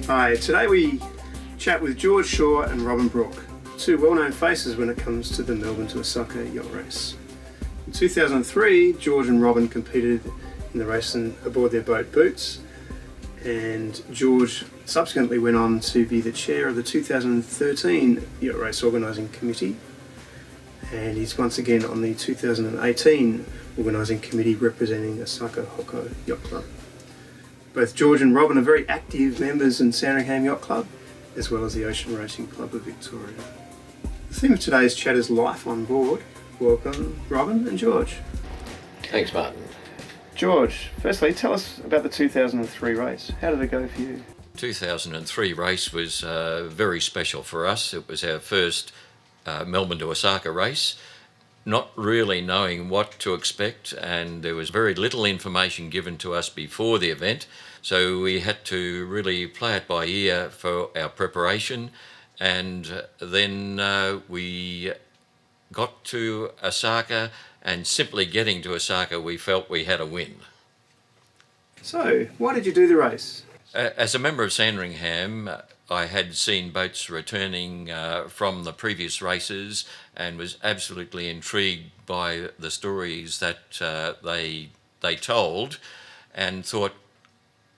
Hi, today we chat with George Shaw and Robin Brooke, two well-known faces when it comes to the Melbourne to Osaka yacht race. In 2003, George and Robin competed in the race aboard their boat Boots, and George subsequently went on to be the chair of the 2013 yacht race organising committee, and he's once again on the 2018 organising committee representing Osaka Hoko Yacht Club. Both George and Robin are very active members in Sandringham Yacht Club, as well as the Ocean Racing Club of Victoria. The theme of today's chat is life on board. Welcome, Robin and George. Thanks, Martin. George, firstly, tell us about the 2003 race. How did it go for you? 2003 race was very special for us. It was our first Melbourne to Osaka race, not really knowing what to expect, and there was very little information given to us before the event, so we had to really play it by ear for our preparation. And then we got to Osaka, and simply getting to Osaka we felt we had a win. So, why did you do the race? As a member of Sandringham, I had seen boats returning from the previous races and was absolutely intrigued by the stories that they told, and thought,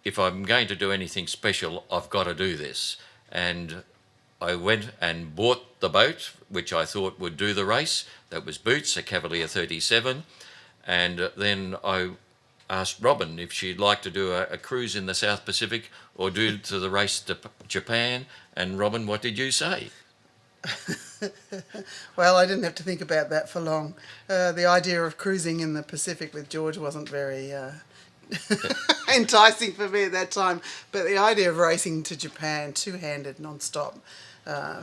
if I'm going to do anything special, I've got to do this. And I went and bought the boat, which I thought would do the race. That was Boots, a Cavalier 37. And then I asked Robin if she'd like to do a cruise in the South Pacific or do to the race to Japan. And Robin, what did you say? Well, I didn't have to think about that for long. The idea of cruising in the Pacific with George wasn't very enticing for me at that time, but the idea of racing to Japan two-handed non-stop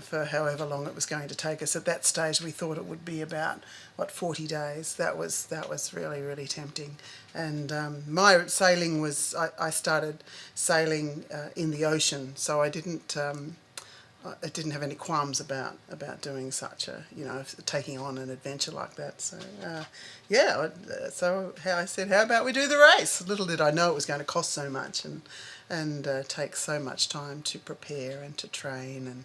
for however long it was going to take us, at that stage we thought it would be about 40 days. That was really, really tempting. And my sailing was, I started sailing in the ocean, so I didn't have any qualms about doing such a, taking on an adventure like that. So so I said, how about we do the race? Little did I know it was going to cost so much and take so much time to prepare and to train. And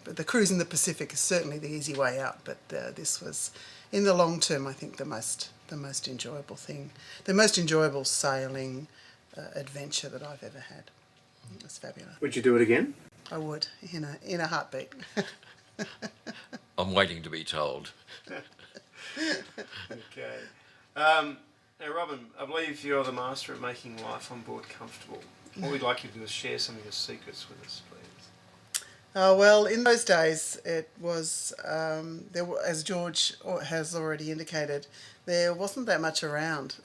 but the cruise in the Pacific is certainly the easy way out, but this was, in the long term, I think the most enjoyable thing, the most enjoyable sailing adventure that I've ever had. It was fabulous. Would you do it again? I would, in a heartbeat. I'm waiting to be told. Okay. Now, Robin, I believe you're the master at making life on board comfortable. What we'd like you to do is share some of your secrets with us, please. Well, in those days, it was, as George has already indicated, there wasn't that much around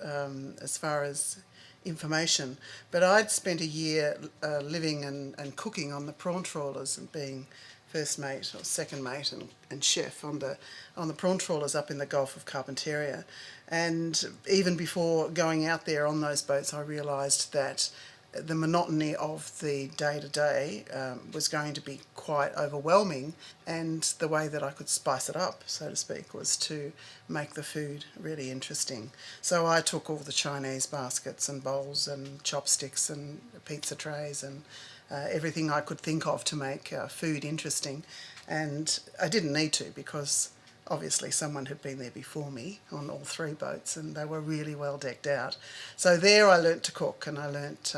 as far as information. But I'd spent a year living and cooking on the prawn trawlers and being first mate or second mate and chef on the prawn trawlers up in the Gulf of Carpentaria. And even before going out there on those boats, I realised that the monotony of the day-to-day was going to be quite overwhelming, and the way that I could spice it up, so to speak, was to make the food really interesting. So I took all the Chinese baskets and bowls and chopsticks and pizza trays and everything I could think of to make food interesting, and I didn't need to, because obviously someone had been there before me on all three boats and they were really well decked out. So there I learnt to cook, and I learnt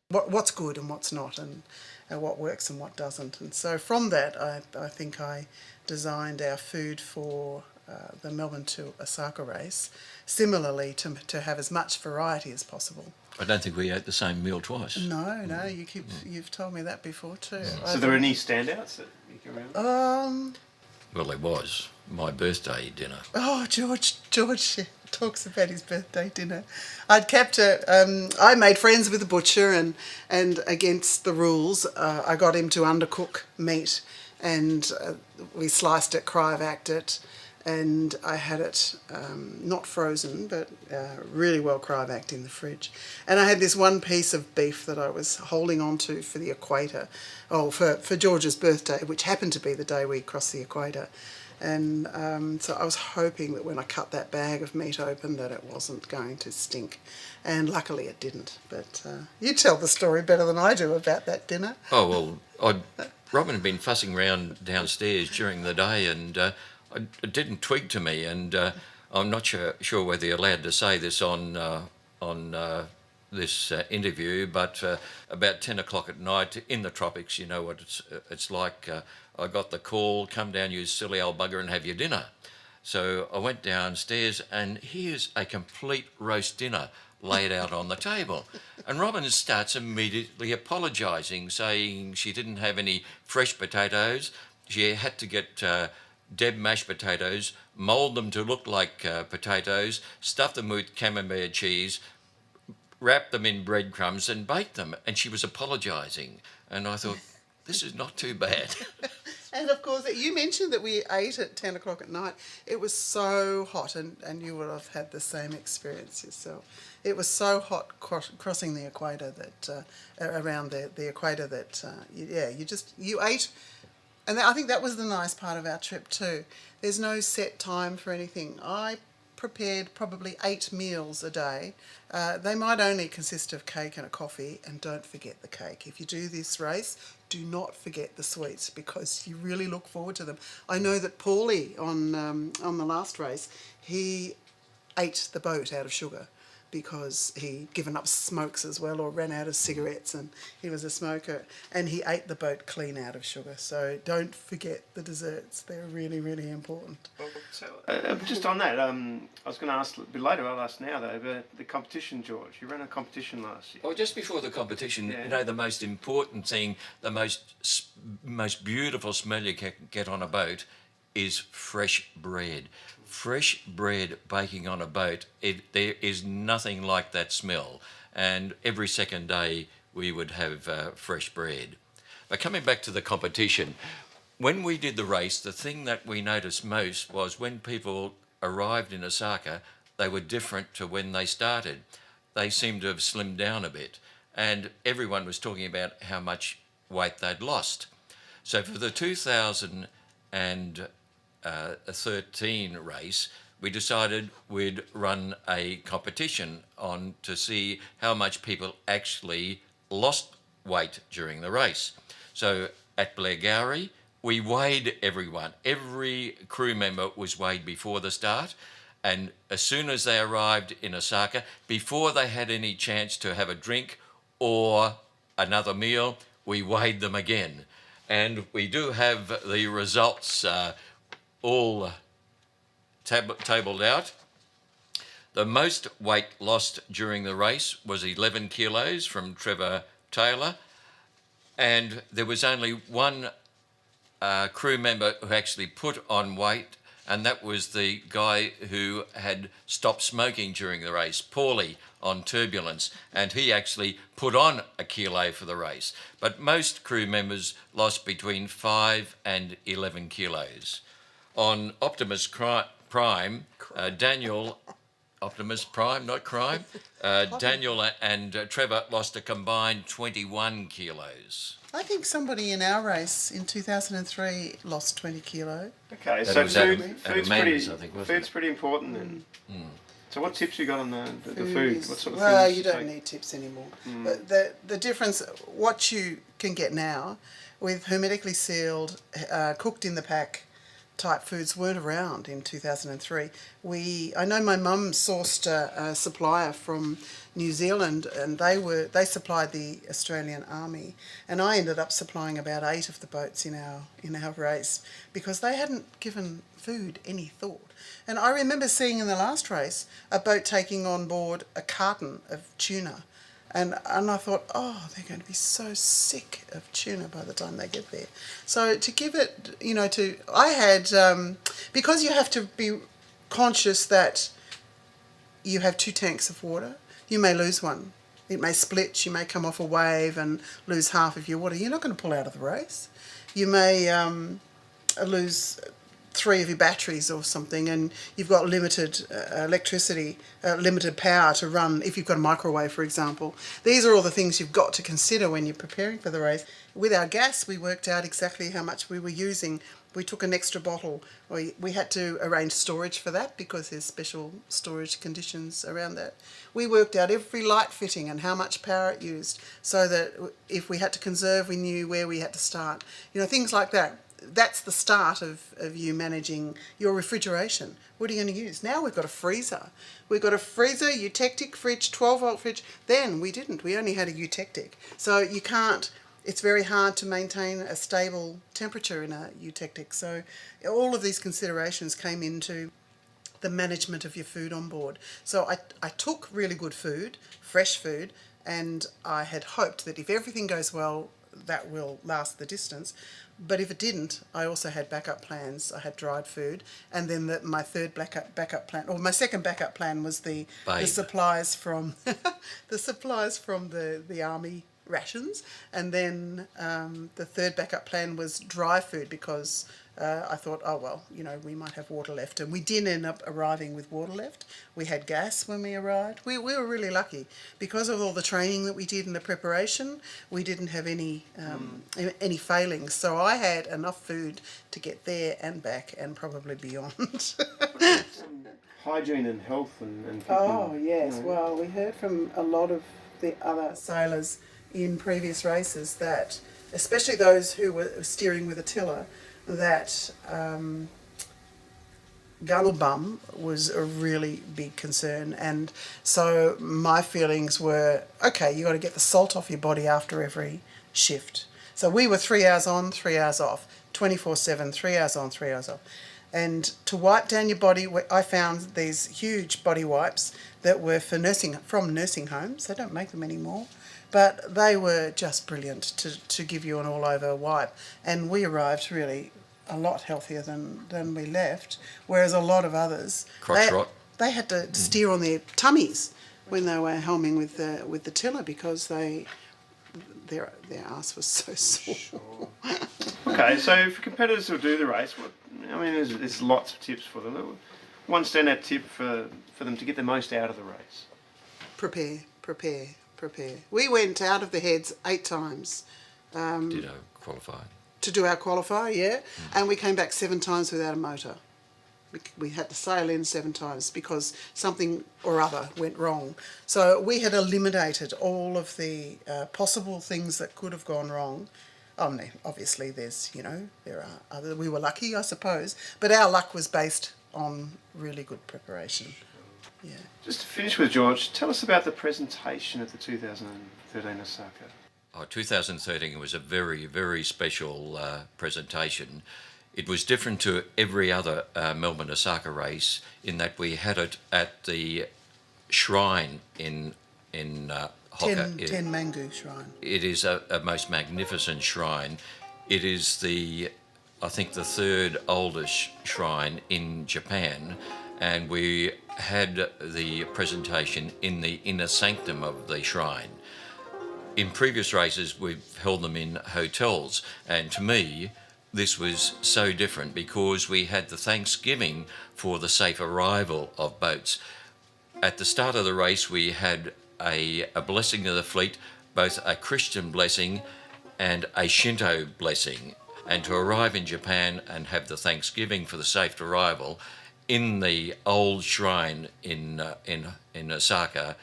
what's good and what's not, and what works and what doesn't. And so from that I think I designed our food for the Melbourne to Osaka race similarly to have as much variety as possible. I don't think we ate the same meal twice. No, you've told me that before too. So there are any standouts that you can remember? Well, there was my birthday dinner. Oh, George talks about his birthday dinner. I'd kept it. I made friends with the butcher, and against the rules, I got him to undercook meat, and we sliced it, cryovac it, and I had it not frozen, but really well cryovac in the fridge. And I had this one piece of beef that I was holding on to for the equator, for George's birthday, which happened to be the day we crossed the equator. And so I was hoping that when I cut that bag of meat open that it wasn't going to stink. And luckily it didn't. But you tell the story better than I do about that dinner. Oh, well, Robin had been fussing around downstairs during the day, and it didn't twig to me, and I'm not sure whether you're allowed to say this on this interview, but about 10 o'clock at night in the tropics, you know what it's like. I got the call, come down, you silly old bugger, and have your dinner. So I went downstairs, and here's a complete roast dinner laid out on the table. And Robin starts immediately apologising, saying she didn't have any fresh potatoes. She had to get Deb mashed potatoes, mould them to look like potatoes, stuff them with camembert cheese, wrap them in breadcrumbs and bake them. And she was apologising. And I thought, this is not too bad. And of course, you mentioned that we ate at 10 o'clock at night. It was so hot, and you would have had the same experience yourself. It was so hot crossing the equator that, around the equator that, you ate. And I think that was the nice part of our trip too. There's no set time for anything. I prepared probably 8 meals a day. They might only consist of cake and a coffee, and don't forget the cake. If you do this race, do not forget the sweets, because you really look forward to them. I know that Paulie on the last race, he ate the boat out of sugar because he'd given up smokes as well, or ran out of cigarettes, and he was a smoker, and he ate the boat clean out of sugar. So don't forget the desserts. They're really, really important. So, just on that, I was going to ask a bit later, I'll ask now though, but the competition, George. You ran a competition last year. Well, just before the competition, you know, the most important thing, the most beautiful smell you can get on a boat is fresh bread. Fresh bread baking on a boat, there is nothing like that smell. And every second day we would have fresh bread. But coming back to the competition, when we did the race, the thing that we noticed most was when people arrived in Osaka, they were different to when they started. They seemed to have slimmed down a bit, and everyone was talking about how much weight they'd lost. So for the 2013 race, we decided we'd run a competition on to see how much people actually lost weight during the race. So at Blairgowrie, we weighed everyone. Every crew member was weighed before the start, and as soon as they arrived in Osaka, before they had any chance to have a drink or another meal, we weighed them again. And we do have the results all tabled out. The most weight lost during the race was 11 kilos from Trevor Taylor, and there was only one crew member who actually put on weight, and that was the guy who had stopped smoking during the race, Paulie, on Turbulence, and he actually put on a kilo for the race. But most crew members lost between 5 and 11 kilos. On Optimus Prime, Daniel, Optimus Prime, not crime, Daniel and Trevor lost a combined 21 kilos. I think somebody in our race in 2003 lost 20 kilo. Okay, That so was food's pretty important then. So what tips you got on the food? What sort of well, things you don't need tips anymore. But the difference, what you can get now with hermetically sealed, cooked in the pack type foods weren't around in 2003. I know my mum sourced a supplier from New Zealand, and they supplied the Australian Army, and I ended up supplying about 8 of the boats in our race because they hadn't given food any thought. And I remember seeing in the last race a boat taking on board a carton of tuna. And I thought, oh, they're going to be so sick of tuna by the time they get there. So to give it, I had, because you have to be conscious that you have 2 tanks of water, you may lose one. It may split, you may come off a wave and lose half of your water. You're not going to pull out of the race. You may lose 3 of your batteries or something, and you've got limited electricity, limited power to run if you've got a microwave, for example. These are all the things you've got to consider when you're preparing for the race. With our gas, we worked out exactly how much we were using we took an extra bottle. We had to arrange storage for that because there's special storage conditions around that. We worked out every light fitting and how much power it used so that if we had to conserve, we knew where we had to start. You know, things like that. That's the start of you managing your refrigeration. What are you going to use? Now we've got a freezer. We've got a freezer, eutectic fridge, 12-volt fridge. Then we didn't. We only had a eutectic. So you can't, it's very hard to maintain a stable temperature in a eutectic. So all of these considerations came into the management of your food on board. So I took really good food, fresh food, and I had hoped that if everything goes well, that will last the distance. But if it didn't, I also had backup plans. I had dried food, and then my third backup plan, or my second backup plan, was the supplies from the army rations, and then the third backup plan was dry food because I thought, oh well, you know, we might have water left, and we did end up arriving with water left. We had gas when we arrived. We were really lucky because of all the training that we did in the preparation. We didn't have any failings, so I had enough food to get there and back and probably beyond. Hygiene and health and oh yes, you know. well, we heard from a lot of the other sailors in previous races that, especially those who were steering with a tiller, that gunnel bum was a really big concern. And so my feelings were, okay, you got to get the salt off your body after every shift. So we were 3 hours on, 3 hours off, 24/7, 3 hours on, 3 hours off. And to wipe down your body, I found these huge body wipes that were from nursing homes. They don't make them anymore. But they were just brilliant to give you an all-over wipe. And we arrived really a lot healthier than we left, whereas a lot of others, they had to steer on their tummies when they were helming with the tiller because their ass was so sore. Sure. Okay, so for competitors who do the race, there's lots of tips for them. One standout tip for them to get the most out of the race. Prepare. We went out of the heads 8 times. Did qualify? To do our qualifier, yeah. And we came back 7 times without a motor. We had to sail in 7 times because something or other went wrong. So we had eliminated all of the possible things that could have gone wrong. Obviously there are other, we were lucky, I suppose, but our luck was based on really good preparation. Yeah. Just to finish with, George, tell us about the presentation at the 2013 Osaka. 2013 was a very, very special presentation. It was different to every other Melbourne Osaka race in that we had it at the shrine in Hoka. Ten Mangu Shrine. It is a most magnificent shrine. It is I think the 3rd oldest shrine in Japan, and we had the presentation in the inner sanctum of the shrine. In previous races, we've held them in hotels, and to me, this was so different because we had the thanksgiving for the safe arrival of boats. At the start of the race, we had a blessing of the fleet, both a Christian blessing and a Shinto blessing. And to arrive in Japan and have the thanksgiving for the safe arrival in the old shrine in Osaka,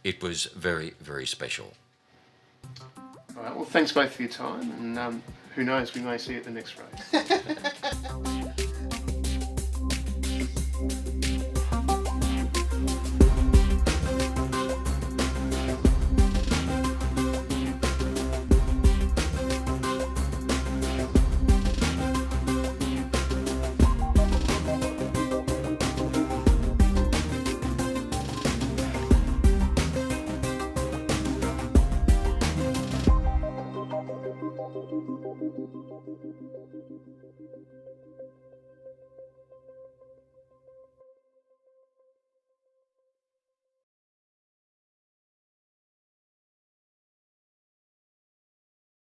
it was very, very special. All right, well, thanks both for your time, and who knows, we may see you at the next race.